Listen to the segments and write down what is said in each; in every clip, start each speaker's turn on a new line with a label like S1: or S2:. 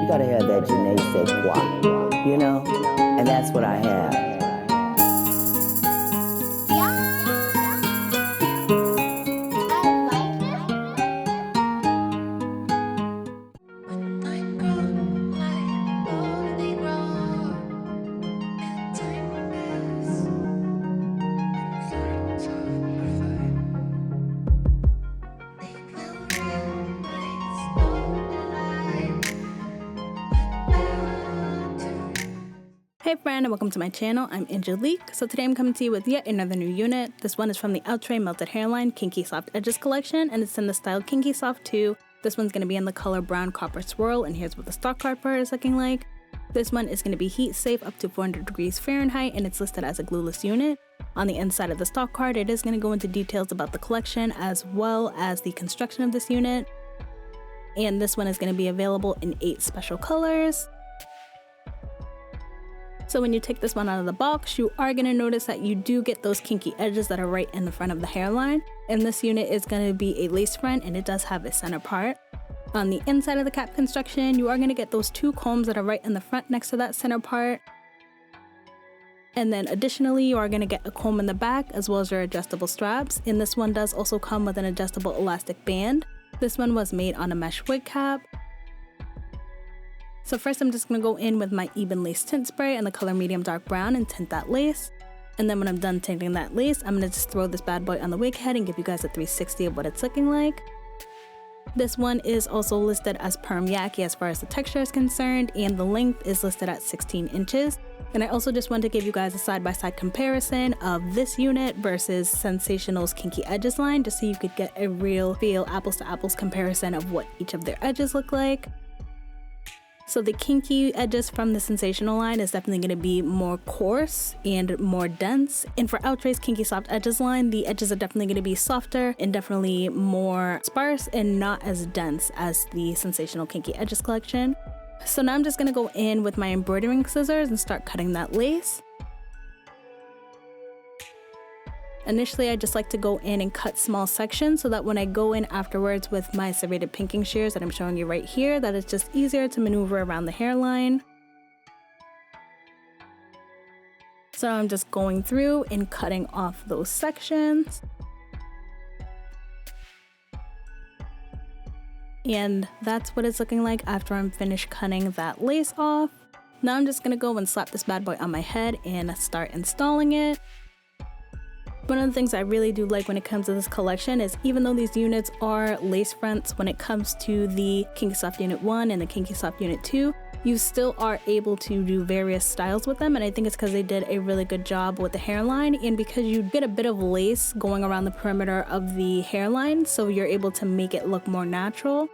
S1: You gotta have that je ne sais quoi, you know? And that's what I have.
S2: Hey friend, and welcome to my channel. I'm Angelique. So today I'm coming to you with yet another new unit. This one is from the Outre Melted Hairline KinkySoft Edges collection, and it's in the style KinkySoft 2. This one's going to be in the color Brown Copper Swirl, and here's what the stock card part is looking like. This one is going to be heat safe up to 400 degrees Fahrenheit, and it's listed as a glueless unit. On the inside of the stock card, it is going to go into details about the collection as well as the construction of this unit. And this one is going to be available in 8 special colors. So when you take this one out of the box, you are going to notice that you do get those kinky edges that are right in the front of the hairline. And this unit is going to be a lace front, and it does have a center part. On the inside of the cap construction, you are going to get those 2 combs that are right in the front next to that center part. And then additionally, you are going to get a comb in the back as well as your adjustable straps. And this one does also come with an adjustable elastic band. This one was made on a mesh wig cap. So first I'm just going to go in with my Even Lace Tint Spray in the color Medium Dark Brown and tint that lace. And then when I'm done tinting that lace, I'm going to just throw this bad boy on the wig head and give you guys a 360 of what it's looking like. This one is also listed as Perm Yaki as far as the texture is concerned, and the length is listed at 16 inches. And I also just want to give you guys a side-by-side comparison of this unit versus Sensationnel's Kinky Edges line, just so you could get a real feel apples to apples comparison of what each of their edges look like. So the kinky edges from the Sensationnel line is definitely going to be more coarse and more dense. And for Outre's KinkySoft Edges line, the edges are definitely going to be softer and definitely more sparse and not as dense as the Sensationnel Kinky Edges collection. So now I'm just going to go in with my embroidering scissors and start cutting that lace. Initially, I just like to go in and cut small sections so that when I go in afterwards with my serrated pinking shears that I'm showing you right here, that it's just easier to maneuver around the hairline. So I'm just going through and cutting off those sections. And that's what it's looking like after I'm finished cutting that lace off. Now I'm just gonna go and slap this bad boy on my head and start installing it. One of the things I really do like when it comes to this collection is even though these units are lace fronts, when it comes to the KinkySoft Unit 1 and the KinkySoft Unit 2, you still are able to do various styles with them, and I think it's because they did a really good job with the hairline and because you get a bit of lace going around the perimeter of the hairline, so you're able to make it look more natural.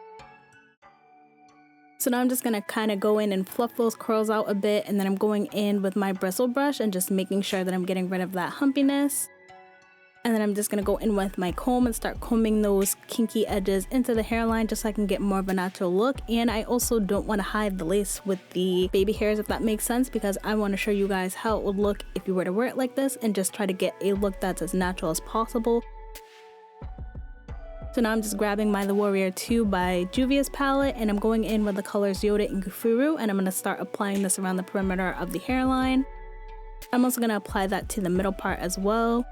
S2: So now I'm just going to kind of go in and fluff those curls out a bit, and then I'm going in with my bristle brush and just making sure that I'm getting rid of that humpiness. And then I'm just going to go in with my comb and start combing those kinky edges into the hairline just so I can get more of a natural look. And I also don't want to hide the lace with the baby hairs, if that makes sense, because I want to show you guys how it would look if you were to wear it like this and just try to get a look that's as natural as possible. So now I'm just grabbing my The Warrior 2 by Juvia's palette, and I'm going in with the colors Yoda and Gufuru, and I'm going to start applying this around the perimeter of the hairline. I'm also going to apply that to the middle part as well.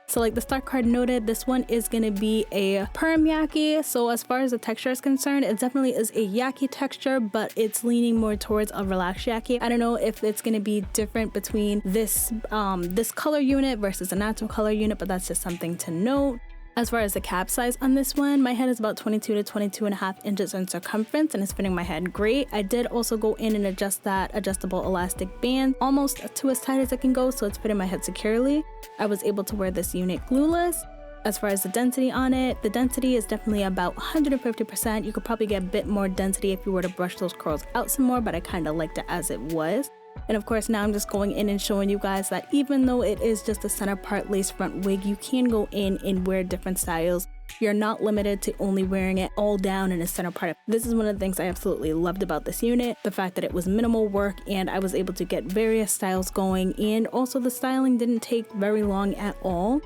S2: So like the stock card noted, this one is going to be a perm yaki. So as far as the texture is concerned, it definitely is a yaki texture, but it's leaning more towards a relaxed yaki. I don't know if it's going to be different between this color unit versus a natural color unit, but that's just something to note. As far as the cap size on this one, my head is about 22 to 22.5 inches in circumference and it's fitting my head great. I did also go in and adjust that adjustable elastic band almost to as tight as it can go, so it's fitting my head securely. I was able to wear this unit glueless. As far as the density on it, the density is definitely about 150%. You could probably get a bit more density if you were to brush those curls out some more, but I kind of liked it as it was. And of course, now I'm just going in and showing you guys that even though it is just a center part lace front wig, you can go in and wear different styles. You're not limited to only wearing it all down in a center part. This is one of the things I absolutely loved about this unit, the fact that it was minimal work and I was able to get various styles going, and also the styling didn't take very long at all.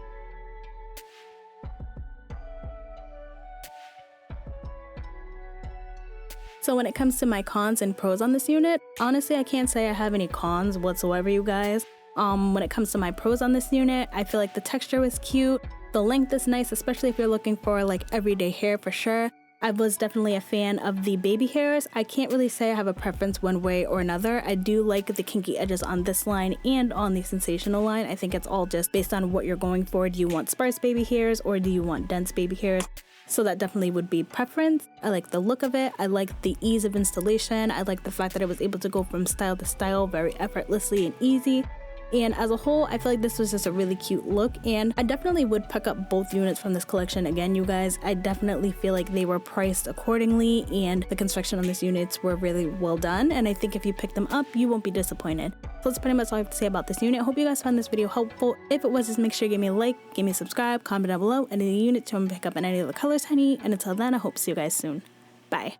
S2: So when it comes to my cons and pros on this unit, honestly, I can't say I have any cons whatsoever, you guys. When it comes to my pros on this unit, I feel like the texture was cute. The length is nice, especially if you're looking for like everyday hair for sure. I was definitely a fan of the baby hairs. I can't really say I have a preference one way or another. I do like the kinky edges on this line and on the Sensationnel line. I think it's all just based on what you're going for. Do you want sparse baby hairs or do you want dense baby hairs? So that definitely would be preference. I like the look of it. I like the ease of installation. I like the fact that I was able to go from style to style very effortlessly and easy. And as a whole, I feel like this was just a really cute look, and I definitely would pick up both units from this collection again, you guys. I definitely feel like they were priced accordingly and the construction on these units were really well done, and I think if you pick them up, you won't be disappointed. So that's pretty much all I have to say about this unit. Hope you guys found this video helpful. If it was, just make sure you give me a like, give me a subscribe, comment down below any of the units you want to pick up in any of the colors, honey, and until then, I hope to see you guys soon. Bye.